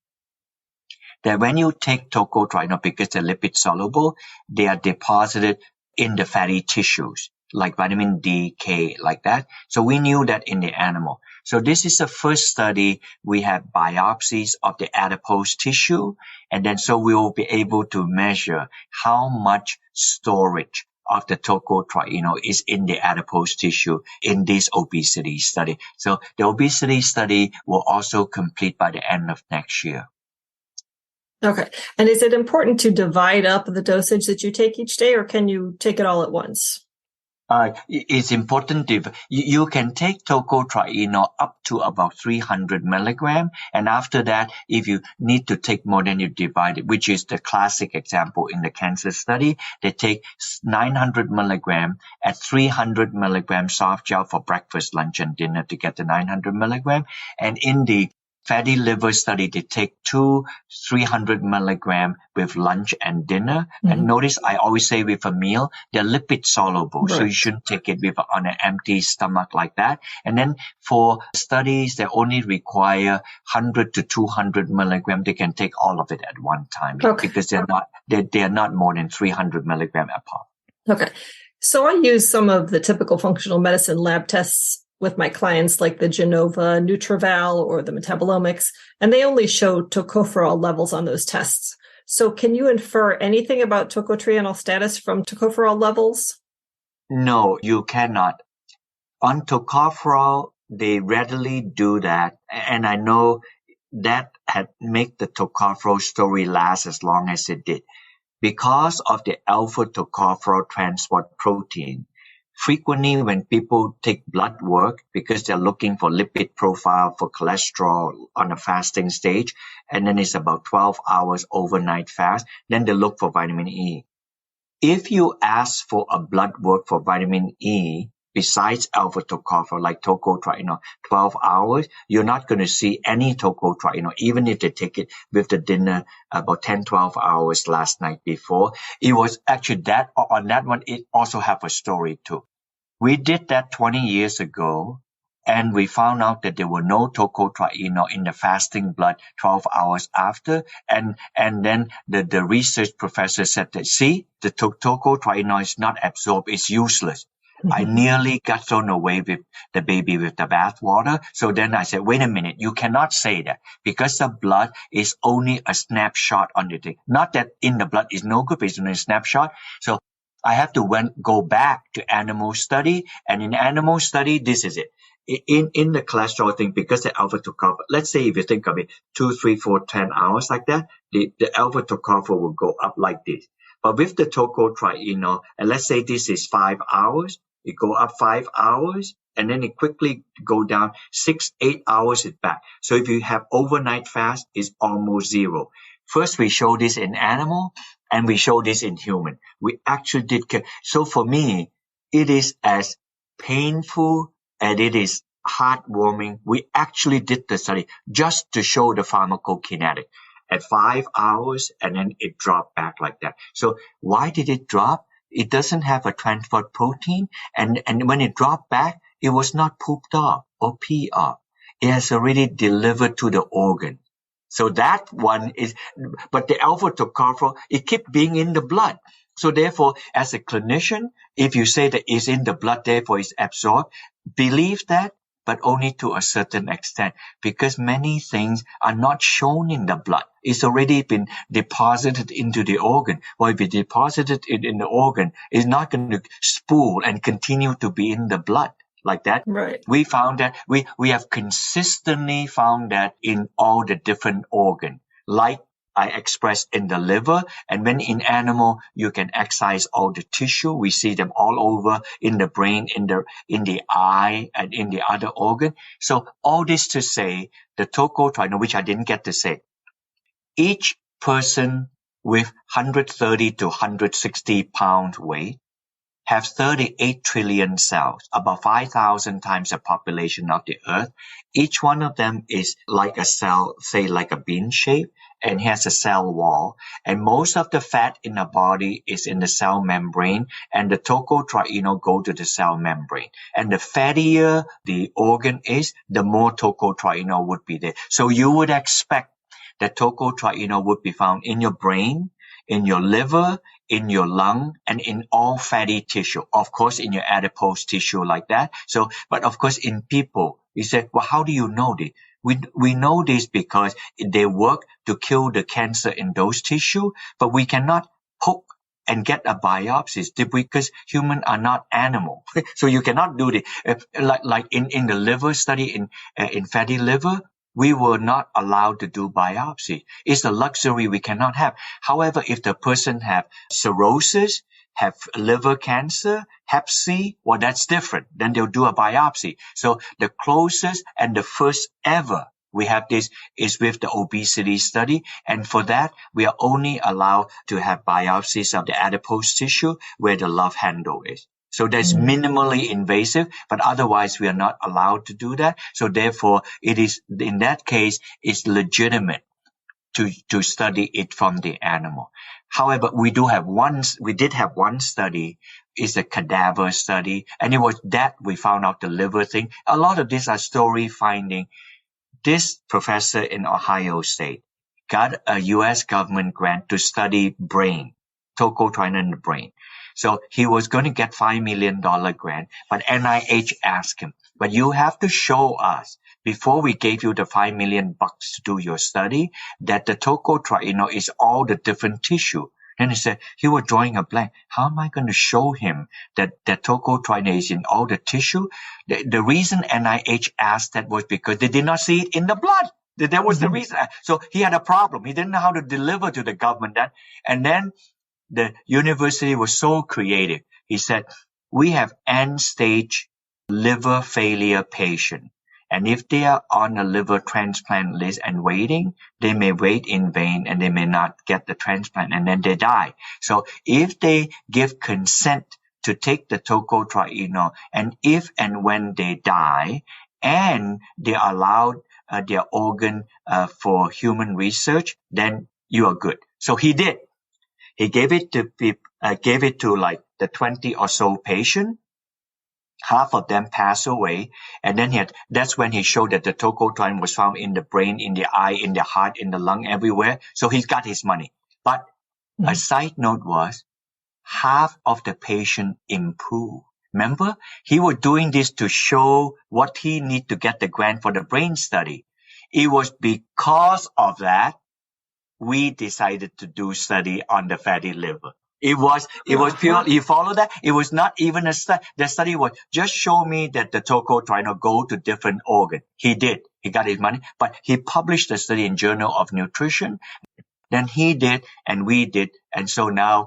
[SPEAKER 2] That when you take tocotrienol, because they're lipid soluble, they are deposited in the fatty tissues, like vitamin D, K, like that. So we knew that in the animal. So this is the first study. We have biopsies of the adipose tissue, and then so we will be able to measure how much storage of the tocotrienol is in the adipose tissue in this obesity study. So the obesity study will also complete by the end of next year.
[SPEAKER 1] Okay. And is it important to divide up the dosage that you take each day, or can you take it all at once?
[SPEAKER 2] It's important you can take tocotrienol up to about 300 milligram. And after that, if you need to take more, then you divide it, which is the classic example in the cancer study. They take 900 milligram at 300 milligram soft gel for breakfast, lunch, and dinner to get the 900 milligram. And in the fatty liver study, they take 300 milligram with lunch and dinner. Mm-hmm. And notice I always say with a meal, they're lipid soluble. Right. So you shouldn't take it on an empty stomach like that. And then for studies that only require 100 to 200 milligram, they can take all of it at one time. Okay. Because they're not more than 300 milligram apart.
[SPEAKER 1] Okay. So I use some of the typical functional medicine lab tests with my clients, like the Genova Nutraval or the metabolomics, and they only show tocopherol levels on those tests. So can you infer anything about tocotrienol status from tocopherol levels?
[SPEAKER 2] No, you cannot. On tocopherol, they readily do that. And I know that had made the tocopherol story last as long as it did. Because of the alpha tocopherol transport protein, frequently when people take blood work, because they're looking for lipid profile for cholesterol on a fasting stage, and then it's about 12 hours overnight fast, then they look for vitamin E. If you ask for a blood work for vitamin E, besides alpha tocopherol, like tocotrienol, 12 hours, you're not going to see any tocotrienol, even if they take it with the dinner about 10, 12 hours last night before. It was actually on that one, it also have a story too. We did that 20 years ago, and we found out that there were no tocotrienol in the fasting blood 12 hours after. And then the research professor said that, see, the tocotrienol is not absorbed, it's useless. Mm-hmm. I nearly got thrown away with the baby with the bathwater. So then I said, wait a minute, you cannot say that, because the blood is only a snapshot on the thing. Not that in the blood is no good, but it's only a snapshot. So I have to go back to animal study, and in animal study, this is it. In the cholesterol thing, because the alpha tocopherol, let's say if you think of it, 2, 3, 4, 10 hours like that, the alpha tocopherol will go up like this. But with the tocotrienol, and let's say this is 5 hours, it go up 5 hours, and then it quickly go down 6, 8 hours it back. So if you have overnight fast, it's almost zero. First, we show this in animal, and we show this in human. We actually did. So for me, it is as painful and it is heartwarming. We actually did the study just to show the pharmacokinetic at 5 hours, and then it dropped back like that. So why did it drop? It doesn't have a transport protein, and when it dropped back, it was not pooped off or pee off. It has already delivered to the organ. So that one is, but the alpha tocopherol, it kept being in the blood. So therefore, as a clinician, if you say that it's in the blood, therefore it's absorbed, believe that, but only to a certain extent, because many things are not shown in the blood. It's already been deposited into the organ. Well, if you deposited it in the organ, it's not going to spool and continue to be in the blood. like that.
[SPEAKER 1] Right.
[SPEAKER 2] We found that we have consistently found that in all the different organs, like I expressed in the liver, and when in animal you can excise all the tissue. We see them all over in the brain, in the eye, and in the other organ. So all this to say, the tocotrienol, which I didn't get to say, each person with 130 to 160 pound weight have 38 trillion cells, about 5,000 times the population of the Earth. Each one of them is like a cell, say like a bean shape, and has a cell wall. And most of the fat in the body is in the cell membrane, and the tocotrienol go to the cell membrane. And the fattier the organ is, the more tocotrienol would be there. So you would expect that tocotrienol would be found in your brain, in your liver, in your lung, and in all fatty tissue. Of course, in your adipose tissue like that. So, but of course, in people, you say, well, how do you know this? We know this because they work to kill the cancer in those tissue, but we cannot poke and get a biopsy because humans are not animal. So you cannot do this. Like in the liver study, in fatty liver, we were not allowed to do biopsy. It's a luxury we cannot have. However, if the person have cirrhosis, have liver cancer, hep C, well, that's different. Then they'll do a biopsy. So the closest and the first ever we have this is with the obesity study. And for that, we are only allowed to have biopsies of the adipose tissue where the love handle is. So that's minimally invasive, but otherwise we are not allowed to do that. So therefore, it is, in that case, it's legitimate to study it from the animal. However, we did have one study, is a cadaver study, and it was that we found out the liver thing. A lot of these are story finding. This professor in Ohio State got a U.S. government grant to study brain, tocotrienol in the brain. So he was going to get $5 million grant, but NIH asked him, but you have to show us before we gave you the $5 million to do your study that the tocotrienol is all the different tissue. Then he said, he was drawing a blank. How am I going to show him that tocotrienol is in all the tissue? The reason NIH asked that was because they did not see it in the blood. That was the reason. So he had a problem. He didn't know how to deliver to the government that. And then the university was so creative. He said, we have end-stage liver failure patient. And if they are on a liver transplant list and waiting, they may wait in vain and they may not get the transplant and then they die. So if they give consent to take the tocotrienol, and if and when they die and they allowed their organ for human research, then you are good. So he did. He gave it to like the 20 or so patient. Half of them passed away, and then that's when he showed that the tocotrienol was found in the brain, in the eye, in the heart, in the lung, everywhere. So he got his money. But a side note was half of the patient improved. Remember, he was doing this to show what he need to get the grant for the brain study. It was because of that we decided to do study on the fatty liver. It was pure. You follow that? It was not even a study. The study was just show me that the tocotrienol go to different organs. He did. He got his money, but he published the study in Journal of Nutrition. Then he did, and we did, and so now,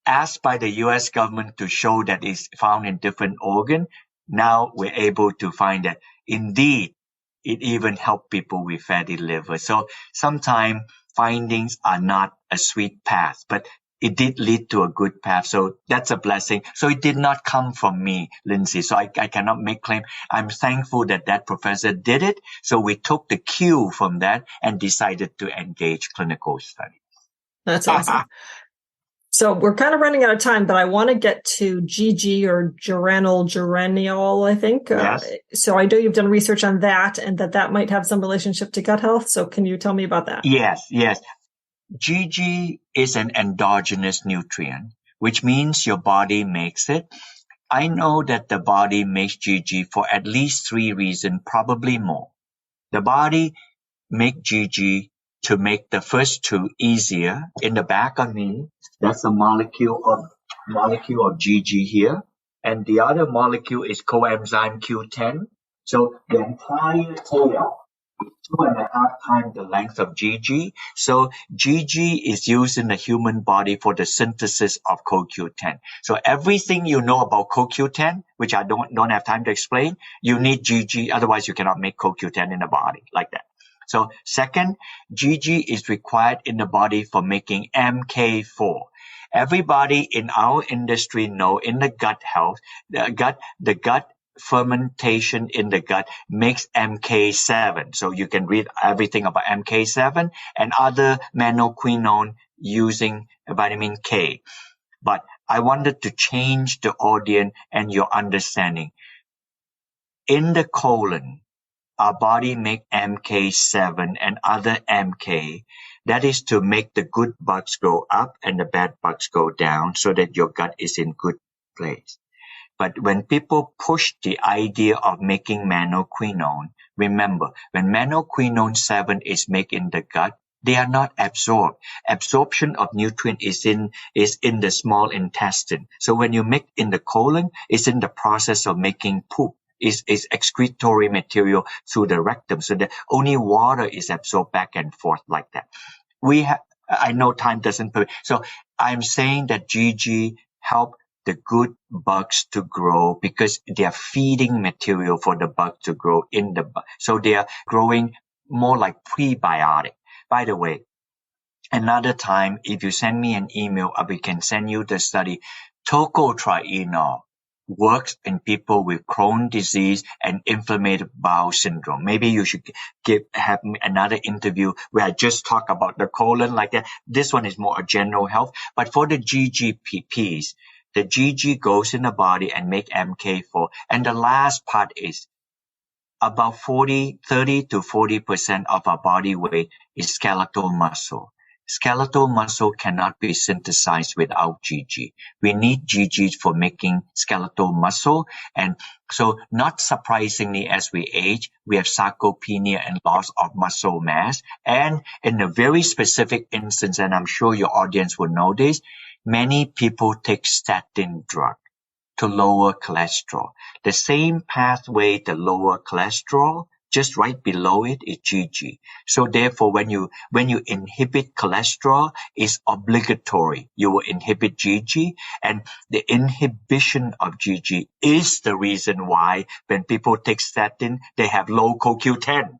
[SPEAKER 2] asked by the U.S. government to show that it's found in different organs, now we're able to find that indeed it even helped people with fatty liver. So sometimes findings are not a sweet path, but it did lead to a good path. So that's a blessing. So it did not come from me, Lindsay. So I cannot make claim. I'm thankful that professor did it. So we took the cue from that and decided to engage clinical study.
[SPEAKER 1] That's awesome. So we're kind of running out of time, but I want to get to GG or Geranylgeraniol, I think.
[SPEAKER 2] Yes.
[SPEAKER 1] So I know you've done research on that and that might have some relationship to gut health. So can you tell me about that?
[SPEAKER 2] Yes. GG is an endogenous nutrient, which means your body makes it. I know that the body makes GG for at least 3 reasons, probably more. The body makes GG to make the first 2 easier. In the back of me, that's a molecule of GG here. and the other molecule is coenzyme Q10. So the entire tail, 2.5 times the length of GG. So GG is used in the human body for the synthesis of CoQ10. So everything you know about CoQ10, which I don't have time to explain, you need GG. Otherwise, you cannot make CoQ10 in the body like that. So second, GG is required in the body for making MK4. Everybody in our industry know in the gut health, the gut fermentation in the gut makes MK7. So you can read everything about MK7 and other manoquinone using vitamin K. But I wanted to change the audience and your understanding. In the colon, our body make MK7 and other MK. That is to make the good bugs go up and the bad bugs go down so that your gut is in good place. But when people push the idea of making manoquinone, remember, when manoquinone 7 is made in the gut, they are not absorbed. Absorption of nutrient is in the small intestine. So when you make in the colon, it's in the process of making poop. Is excretory material through the rectum. So that only water is absorbed back and forth like that. I know time doesn't permit. So I'm saying that GG help the good bugs to grow because they are feeding material for the bug to grow in the bug. So they are growing more like prebiotic. By the way, another time, if you send me an email, we can send you the study. Tocotrienol works in people with Crohn disease and inflammatory bowel syndrome. Maybe you should have another interview where I just talk about the colon like that. This one is more a general health. But for the GGPPs, the GG goes in the body and make MK4. And the last part is about 30 to 40% of our body weight is skeletal muscle. Skeletal muscle cannot be synthesized without GG. We need GG for making skeletal muscle. And so not surprisingly, as we age, we have sarcopenia and loss of muscle mass. And in a very specific instance, and I'm sure your audience will know this, many people take statin drug to lower cholesterol. The same pathway to lower cholesterol, just right below it is GG. So therefore, when you inhibit cholesterol, it's obligatory. You will inhibit GG, and the inhibition of GG is the reason why when people take statin, they have low CoQ10.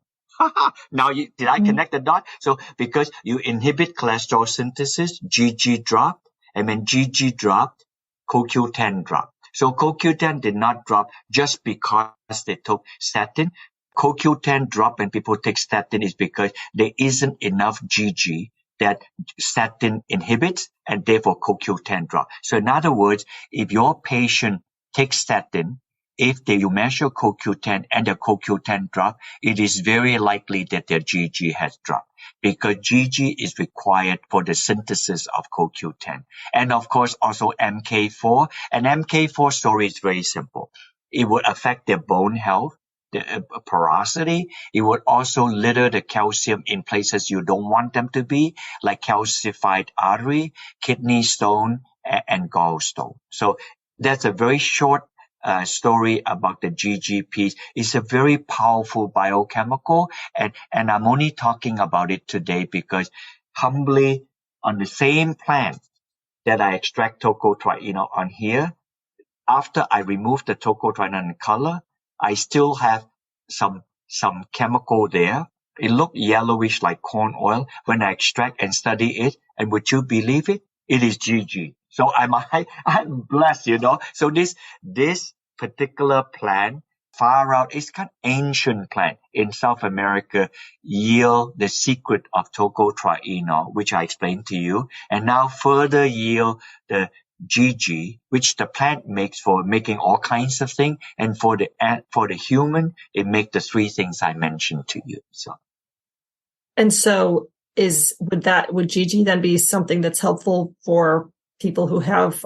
[SPEAKER 2] Now, did I connect the dot? So because you inhibit cholesterol synthesis, GG dropped, and when GG dropped, CoQ10 dropped. So CoQ10 did not drop just because they took statin. CoQ10 drop when people take statin is because there isn't enough GG that statin inhibits, and therefore CoQ10 drop. So in other words, if your patient takes statin, if you measure CoQ10 and the CoQ10 drop, it is very likely that their GG has dropped because GG is required for the synthesis of CoQ10. And of course, also MK4. And MK4 story is very simple. It would affect their bone health, the porosity. It would also litter the calcium in places you don't want them to be, like calcified artery, kidney stone, and gallstone. So that's a very short story about the GGPs. It's a very powerful biochemical, and I'm only talking about it today because humbly on the same plant that I extract tocotrienol on here, after I remove the tocotrienol in color, I still have some chemical there. It looked yellowish like corn oil when I extract and study it. And would you believe it? It is GG. So I'm blessed, So this particular plant, far out, it's kind of ancient plant in South America, yield the secret of tocotrienol, which I explained to you, and now further yield the GG, which the plant makes for making all kinds of things, and for the human, it makes the three things I mentioned to you. So,
[SPEAKER 1] and so would GG then be something that's helpful for people who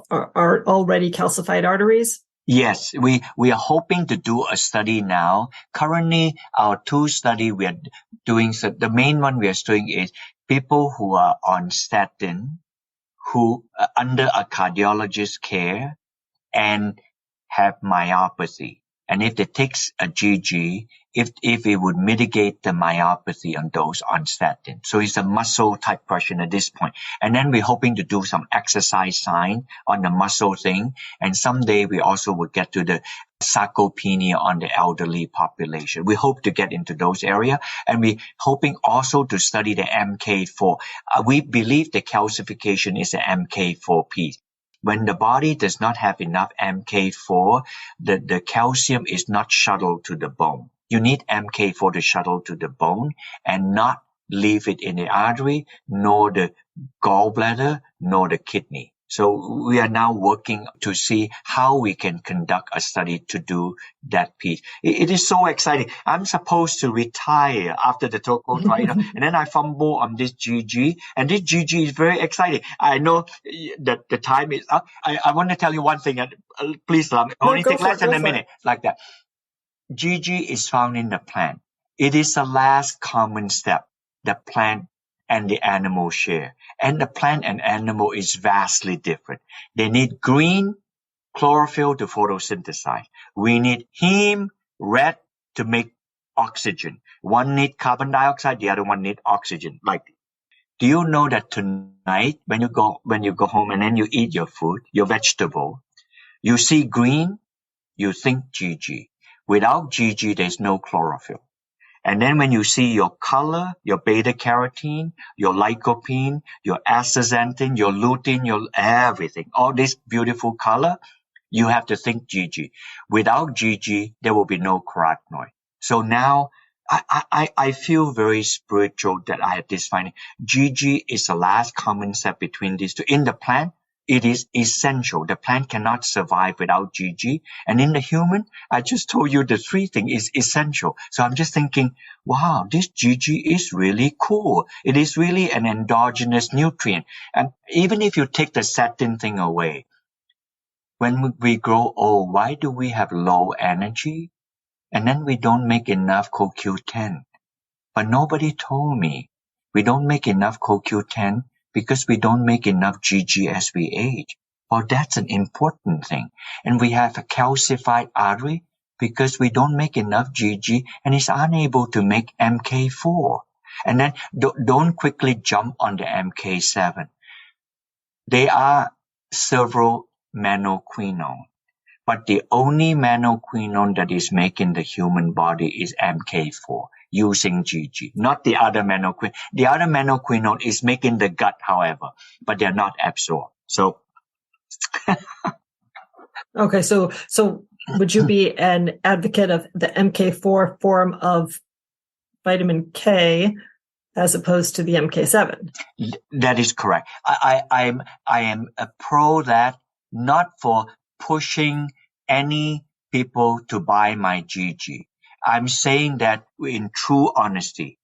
[SPEAKER 1] are already calcified arteries?
[SPEAKER 2] Yes, we are hoping to do a study now. Currently, our two study we are doing. So the main one we are doing is people who are on statin, who under a cardiologist care and have myopathy. And if they take a GG, if it would mitigate the myopathy on those on statin. So it's a muscle type question at this point. And then we're hoping to do some exercise sign on the muscle thing. And someday we also would get to the sarcopenia on the elderly population. We hope to get into those areas. And we're hoping also to study the MK4. We believe the calcification is the MK4 piece. When the body does not have enough MK4, the calcium is not shuttled to the bone. You need MK4 to shuttle to the bone and not leave it in the artery, nor the gallbladder, nor the kidney. So we are now working to see how we can conduct a study to do that piece. It is so exciting. I'm supposed to retire after the Tocotrienols, and then I fumble on this GG, and this GG is very exciting. I know that the time is up. I want to tell you one thing, and please, only take less than a minute, like that. GG is found in the plant. It is the last common step the plant and the animal share. And the plant and animal is vastly different. They need green chlorophyll to photosynthesize. We need heme, red to make oxygen. One need carbon dioxide, the other one need oxygen. Like, do you know that tonight when you go home and then you eat your food, your vegetable, you see green, you think GG. Without GG, there's no chlorophyll. And then when you see your color, your beta-carotene, your lycopene, your astaxanthin, your lutein, your everything, all this beautiful color, you have to think GG. Without GG, there will be no carotenoid. So now I feel very spiritual that I have this finding. GG is the last common step between these two. In the plant, it is essential. The plant cannot survive without GG. And in the human, I just told you the three things is essential. So I'm just thinking, wow, this GG is really cool. It is really an endogenous nutrient. And even if you take the statin thing away, when we grow old, why do we have low energy? And then we don't make enough CoQ10. But nobody told me we don't make enough CoQ10 because we don't make enough GG as we age. Well, that's an important thing. And we have a calcified artery because we don't make enough GG and is unable to make MK4. And then don't quickly jump on the MK7. There are several manoquinone, but the only manoquinone that is making the human body is MK4. Using GG, not the other manoquinone. The other manoquinone is making the gut, however, but they're not absorbed. So,
[SPEAKER 1] okay. So would you be an advocate of the MK4 form of vitamin K as opposed to the MK7?
[SPEAKER 2] That is correct. I am a pro that, not for pushing any people to buy my GG. I'm saying that in true honesty.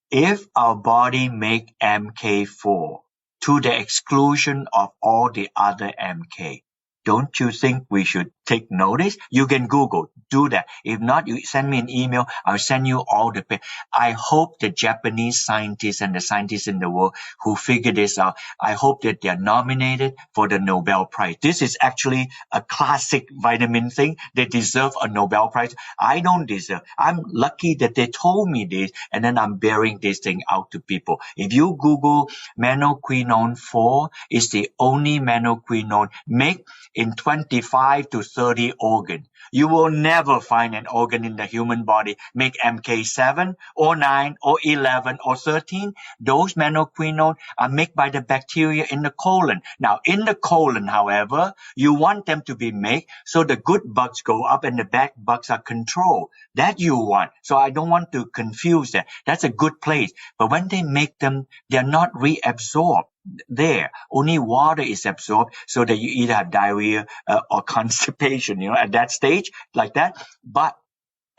[SPEAKER 2] If our body make MK4 to the exclusion of all the other MK, don't you think we should take notice? You can Google, do that. If not, you send me an email. I'll send you all the papers. I hope the Japanese scientists and the scientists in the world who figure this out, I hope that they're nominated for the Nobel Prize. This is actually a classic vitamin thing. They deserve a Nobel Prize. I don't deserve. I'm lucky that they told me this, and then I'm bearing this thing out to people. If you Google manoquinone 4, it's the only manoquinone make in 25 to 30 organs. You will never find an organ in the human body make MK7 or 9 or 11 or 13. Those manoquinone are made by the bacteria in the colon. Now, in the colon, however, you want them to be made so the good bugs go up and the bad bugs are controlled. That you want. So I don't want to confuse that. That's a good place. But when they make them, they're not reabsorbed. There, only water is absorbed, so that you either have diarrhea or constipation, at that stage, like that. But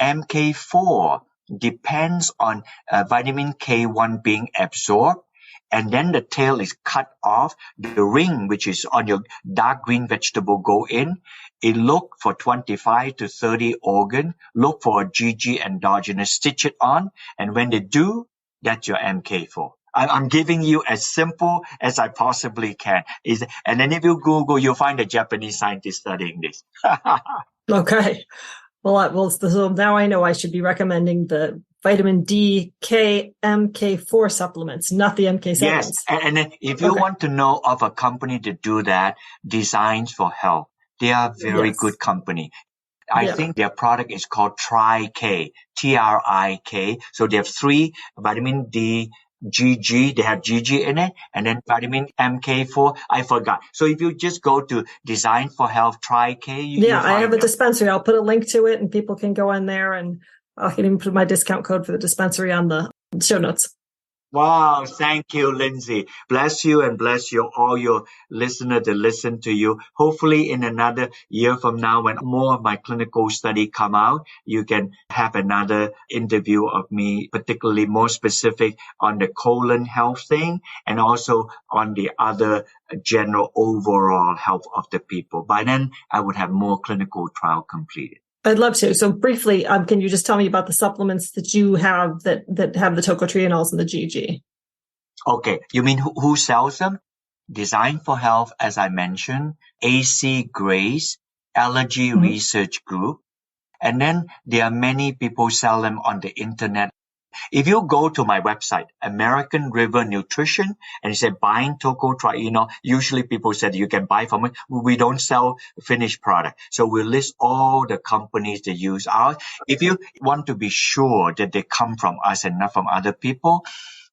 [SPEAKER 2] MK4 depends on vitamin K1 being absorbed, and then the tail is cut off. The ring, which is on your dark green vegetable, go in. It look for 25 to 30 organ, look for a GG endogenous, stitch it on, and when they do, that's your MK4. I'm giving you as simple as I possibly can. And then if you Google, you'll find a Japanese scientist studying this.
[SPEAKER 1] Okay. Well, so now I know I should be recommending the vitamin D, K, MK4 supplements, not the MK7s.
[SPEAKER 2] Yes. And then if you want to know of a company to do that, Designs for Health, they are a very good company. I think their product is called Tri-K, Trik. So they have 3 vitamin D, GG, they have GG in it, and then vitamin MK4, I forgot. So if you just go to Design for Health Tri-K,
[SPEAKER 1] I have a dispensary. I'll put a link to it and people can go in there, and I can even put my discount code for the dispensary on the show notes.
[SPEAKER 2] Wow, thank you, Lindsay. Bless you and bless all your listeners to listen to you. Hopefully in another year from now, when more of my clinical study come out, you can have another interview of me, particularly more specific on the colon health thing and also on the other general overall health of the people. By then, I would have more clinical trial completed.
[SPEAKER 1] I'd love to. So briefly, can you just tell me about the supplements that you have that have the Tocotrienols and the GG?
[SPEAKER 2] Okay. You mean who sells them? Design for Health, as I mentioned, AC Grace, Allergy Research Group. And then there are many people sell them on the internet. If you go to my website, American River Nutrition, and you say buying Tocotrienol, usually people said you can buy from it. We don't sell finished product. So we list all the companies that use ours. If you want to be sure that they come from us and not from other people,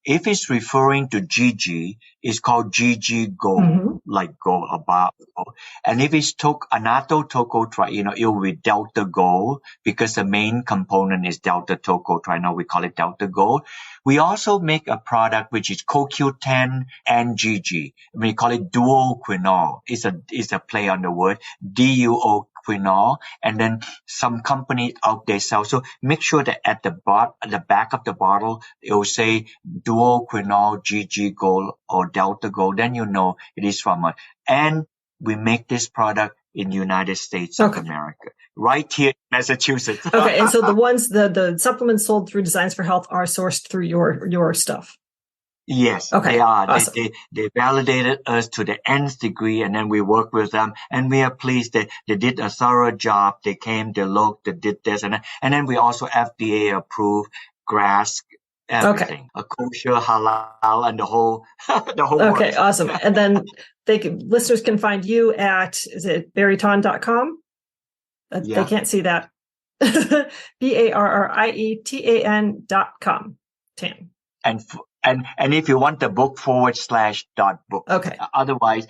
[SPEAKER 2] if it's referring to GG, it's called GG Gold, like gold or bar gold. And if it's Annatto Tocotrienol, it will be Delta Gold because the main component is Delta Tocotrienol. We call it Delta Gold. We also make a product which is CoQ10 and GG. We call it Duoquinol. It's a play on the word DUO. Quinol, and then some companies out there sell. So make sure that at the back of the bottle, it will say Duoquinol, GG Gold, or Delta Gold. Then you know it is from us. And we make this product in the United States of America, right here in Massachusetts.
[SPEAKER 1] Okay, and so the supplements sold through Designs for Health are sourced through your stuff.
[SPEAKER 2] Yes, they are. Awesome. They validated us to the nth degree, and then we work with them, and we are pleased that they did a thorough job. They came, they looked, they did this, and then we also FDA approved GRAS, everything, a kosher, halal, and the whole
[SPEAKER 1] Okay,
[SPEAKER 2] works.
[SPEAKER 1] Awesome. And then listeners can find you at, is it barrietan.com? They can't see that. BARRIETAN.com. Tan.
[SPEAKER 2] And if you want the book /.book.
[SPEAKER 1] Okay.
[SPEAKER 2] Otherwise,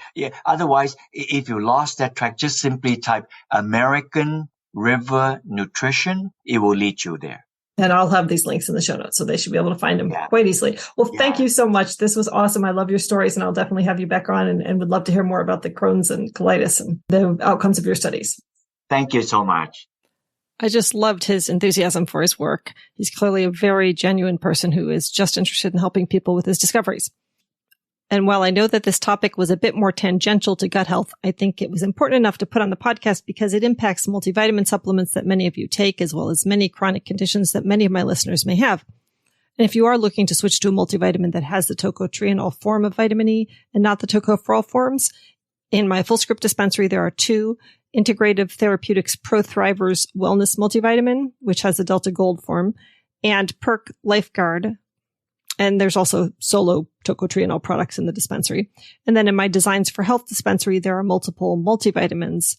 [SPEAKER 2] if you lost that track, just simply type American River Nutrition. It will lead you there.
[SPEAKER 1] And I'll have these links in the show notes, so they should be able to find them quite easily. Well, thank you so much. This was awesome. I love your stories, and I'll definitely have you back on and would love to hear more about the Crohn's and colitis and the outcomes of your studies.
[SPEAKER 2] Thank you so much.
[SPEAKER 1] I just loved his enthusiasm for his work. He's clearly a very genuine person who is just interested in helping people with his discoveries. And while I know that this topic was a bit more tangential to gut health, I think it was important enough to put on the podcast because it impacts multivitamin supplements that many of you take, as well as many chronic conditions that many of my listeners may have. And if you are looking to switch to a multivitamin that has the tocotrienol form of vitamin E and not the tocopherol forms, in my full script dispensary, there are 2 Integrative Therapeutics Pro Thrivers Wellness Multivitamin, which has the Delta Gold form, and Perk Lifeguard. And there's also solo tocotrienol products in the dispensary. And then in my Designs for Health dispensary, there are multiple multivitamins,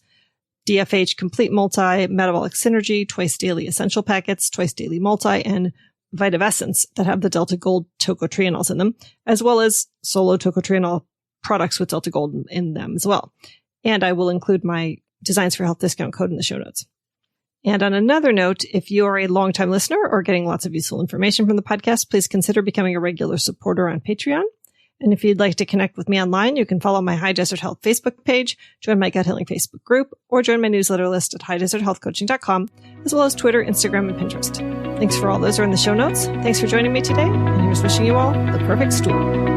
[SPEAKER 1] DFH Complete Multi, Metabolic Synergy, Twice Daily Essential Packets, Twice Daily Multi, and Vitavessence that have the Delta Gold tocotrienols in them, as well as solo tocotrienol products with Delta Gold in them as well. And I will include my Designs for Health discount code in the show notes. And on another note, if you are a longtime listener or getting lots of useful information from the podcast, please consider becoming a regular supporter on Patreon. And if you'd like to connect with me online, you can follow my High Desert Health Facebook page, join my Gut Healing Facebook group, or join my newsletter list at highdeserthealthcoaching.com, as well as Twitter, Instagram, and Pinterest. Links for all those are in the show notes. Thanks for joining me today, and here's wishing you all the perfect stool.